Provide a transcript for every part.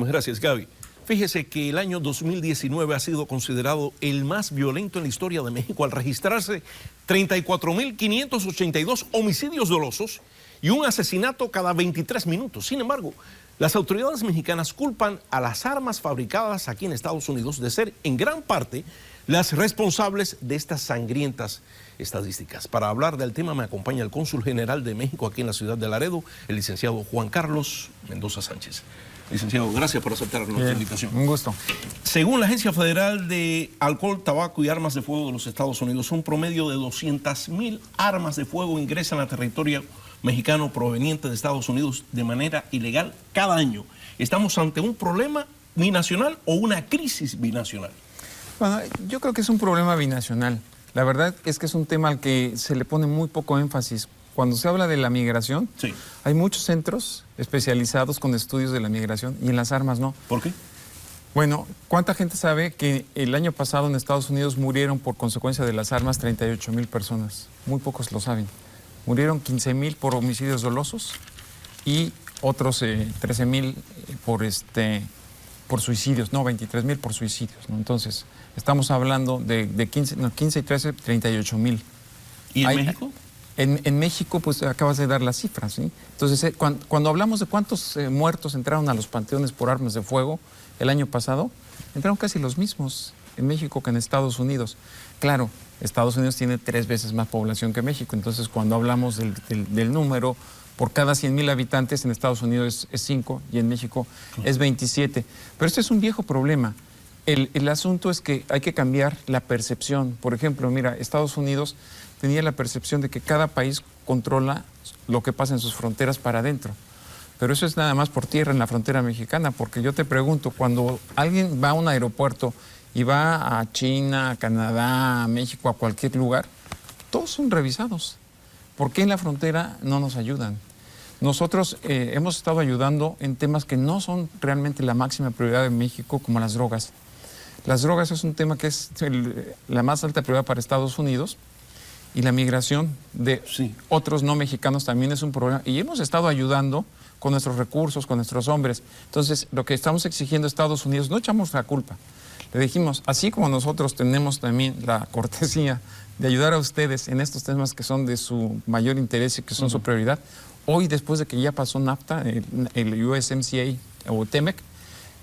Muchísimas gracias, Gaby. Fíjese que el año 2019 ha sido considerado el más violento en la historia de México al registrarse 34.582 homicidios dolosos y un asesinato cada 23 minutos. Sin embargo, las autoridades mexicanas culpan a las armas fabricadas aquí en Estados Unidos de ser en gran parte las responsables de estas sangrientas estadísticas. Para hablar del tema me acompaña el cónsul general de México aquí en la ciudad de Laredo, el licenciado Juan Carlos Mendoza Sánchez. Licenciado, gracias por aceptar nuestra invitación. Un gusto. Según la Agencia Federal de Alcohol, Tabaco y Armas de Fuego de los Estados Unidos, un promedio de 200.000 armas de fuego ingresan a territorio mexicano proveniente de Estados Unidos de manera ilegal cada año. ¿Estamos ante un problema binacional o una crisis binacional? Bueno, yo creo que es un problema binacional. La verdad es que es un tema al que se le pone muy poco énfasis. Cuando se habla de la migración, sí, hay muchos centros especializados con estudios de la migración y en las armas no. ¿Por qué? Bueno, ¿cuánta gente sabe que el año pasado en Estados Unidos murieron por consecuencia de las armas 38,000 personas? Muy pocos lo saben. Murieron 15,000 por homicidios dolosos y otros 13,000 por suicidios, no, 23,000 por suicidios, ¿no? Entonces, estamos hablando de 15 y 13, 38,000. ¿Y en México? En México, pues acabas de dar las cifras, ¿sí? Entonces, cuando hablamos de cuántos muertos entraron a los panteones por armas de fuego el año pasado, entraron casi los mismos en México que en Estados Unidos. Claro, Estados Unidos tiene 3 veces más población que México, entonces cuando hablamos del número, por cada 100,000 habitantes en Estados Unidos es 5 y en México es 27. Pero este es un viejo problema. El asunto es que hay que cambiar la percepción. Por ejemplo, mira, Estados Unidos tenía la percepción de que cada país controla lo que pasa en sus fronteras para adentro. Pero eso es nada más por tierra en la frontera mexicana, porque yo te pregunto, cuando alguien va a un aeropuerto y va a China, a Canadá, a México, a cualquier lugar, todos son revisados. ¿Por qué en la frontera no nos ayudan? Nosotros hemos estado ayudando en temas que no son realmente la máxima prioridad en México, como las drogas. Las drogas es un tema que es la más alta prioridad para Estados Unidos, y la migración de otros no mexicanos también es un problema. Y hemos estado ayudando con nuestros recursos, con nuestros hombres. Entonces, lo que estamos exigiendo a Estados Unidos, no echamos la culpa. Le dijimos, así como nosotros tenemos también la cortesía de ayudar a ustedes en estos temas que son de su mayor interés y que son su prioridad, hoy, después de que ya pasó NAFTA, el USMCA o TEMEC,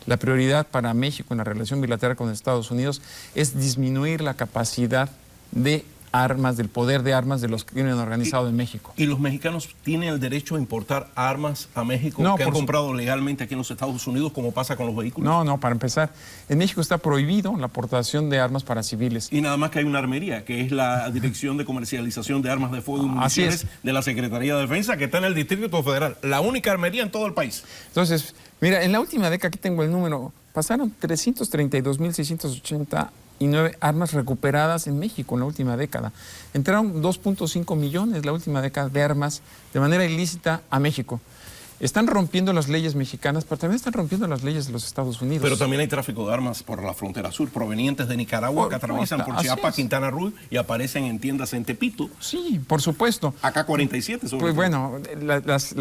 la prioridad para México en la relación bilateral con Estados Unidos es disminuir la capacidad de armas, del poder de armas de los crímenes organizados en México. ¿Y los mexicanos tienen el derecho a importar armas a México que han comprado legalmente aquí en los Estados Unidos, como pasa con los vehículos? No, para empezar, en México está prohibido la aportación de armas para civiles. Y nada más que hay una armería, que es la Dirección de Comercialización de Armas de Fuego y Municiones de la Secretaría de Defensa, que está en el Distrito Federal, la única armería en todo el país. Entonces, mira, en la última década, aquí tengo el número, pasaron 332.689 armas recuperadas en México en la última década. Entraron 2.5 millones la última década de armas de manera ilícita a México. Están rompiendo las leyes mexicanas, pero también están rompiendo las leyes de los Estados Unidos. Pero también hay tráfico de armas por la frontera sur, provenientes de Nicaragua, que atraviesan por Chiapas, Quintana Roo y aparecen en tiendas en Tepito. Sí, por supuesto. AK-47 sobre Pues bueno, las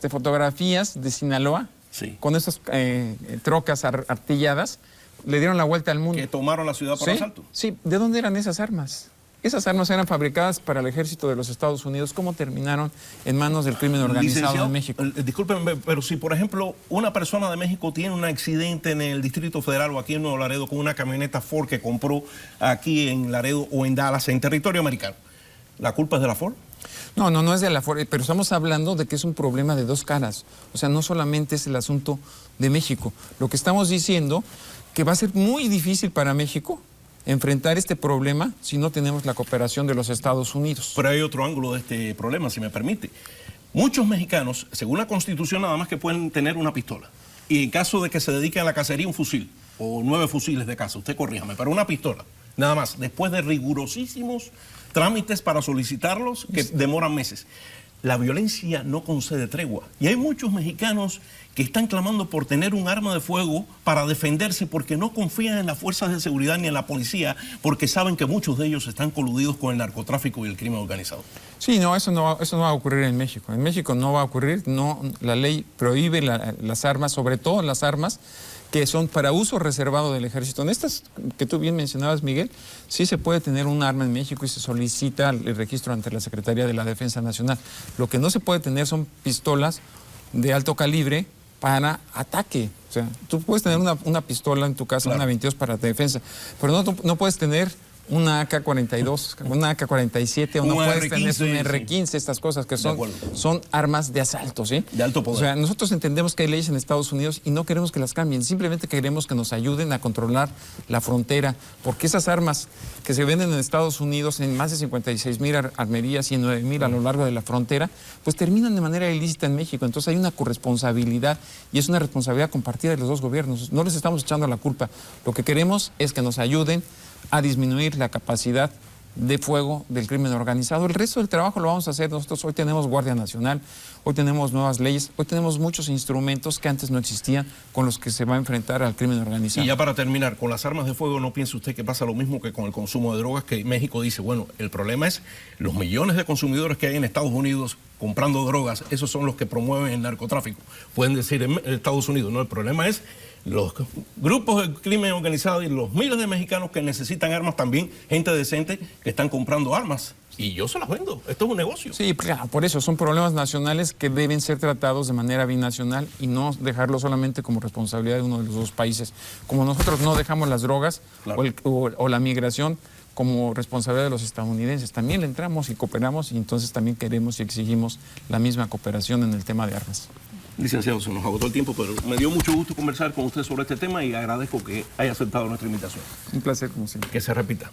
fotografías de Sinaloa, con esas trocas artilladas, le dieron la vuelta al mundo. Que tomaron la ciudad por asalto. Sí, ¿de dónde eran esas armas? Esas armas eran fabricadas para el ejército de los Estados Unidos. ¿Cómo terminaron en manos del crimen organizado en México? Discúlpenme, pero si por ejemplo una persona de México tiene un accidente en el Distrito Federal o aquí en Nuevo Laredo con una camioneta Ford que compró aquí en Laredo o en Dallas, en territorio americano, ¿la culpa es de la Ford? No es de la Ford, pero estamos hablando de que es un problema de dos caras. O sea, no solamente es el asunto de México. Lo que estamos diciendo que va a ser muy difícil para México enfrentar este problema si no tenemos la cooperación de los Estados Unidos. Pero hay otro ángulo de este problema, si me permite. Muchos mexicanos, según la Constitución, nada más que pueden tener una pistola. Y en caso de que se dediquen a la cacería, un fusil, o 9 fusiles de caza, usted corríjame, pero una pistola, nada más, después de rigurosísimos trámites para solicitarlos, que demoran meses. la violencia no concede tregua. Y hay muchos mexicanos que están clamando por tener un arma de fuego para defenderse porque no confían en las fuerzas de seguridad ni en la policía, porque saben que muchos de ellos están coludidos con el narcotráfico y el crimen organizado. Sí, no, eso no va a ocurrir en México. En México no va a ocurrir, no, la ley prohíbe las armas, sobre todo las armas que son para uso reservado del ejército. En estas que tú bien mencionabas, Miguel, sí se puede tener un arma en México y se solicita el registro ante la Secretaría de la Defensa Nacional. Lo que no se puede tener son pistolas de alto calibre para ataque. O sea, tú puedes tener una pistola en tu casa, claro, una 22 para defensa, pero no puedes tener una AK-42, una AK-47, o no puedes tener un R-15, sí, estas cosas que son armas de asalto, ¿sí? De alto poder. O sea, nosotros entendemos que hay leyes en Estados Unidos y no queremos que las cambien, simplemente queremos que nos ayuden a controlar la frontera, porque esas armas que se venden en Estados Unidos en más de 56,000 armerías y en 9,000 a lo largo de la frontera, pues terminan de manera ilícita en México. Entonces hay una corresponsabilidad y es una responsabilidad compartida de los dos gobiernos. No les estamos echando la culpa. Lo que queremos es que nos ayuden a disminuir la capacidad de fuego del crimen organizado. El resto del trabajo lo vamos a hacer nosotros. Hoy tenemos Guardia Nacional, hoy tenemos nuevas leyes, hoy tenemos muchos instrumentos que antes no existían con los que se va a enfrentar al crimen organizado. Y ya para terminar, con las armas de fuego, ¿no piensa usted que pasa lo mismo que con el consumo de drogas? Que México dice, bueno, el problema es los millones de consumidores que hay en Estados Unidos comprando drogas, esos son los que promueven el narcotráfico. Pueden decir en Estados Unidos, no, el problema es los grupos de crimen organizado y los miles de mexicanos que necesitan armas, también gente decente que están comprando armas. Y yo se las vendo. Esto es un negocio. Sí, claro, por eso son problemas nacionales que deben ser tratados de manera binacional y no dejarlo solamente como responsabilidad de uno de los dos países. Como nosotros no dejamos las drogas, claro, o la migración como responsabilidad de los estadounidenses, también le entramos y cooperamos, y entonces también queremos y exigimos la misma cooperación en el tema de armas. Licenciado, se nos agotó el tiempo, pero me dio mucho gusto conversar con usted sobre este tema y agradezco que haya aceptado nuestra invitación. Un placer, como siempre. Que se repita.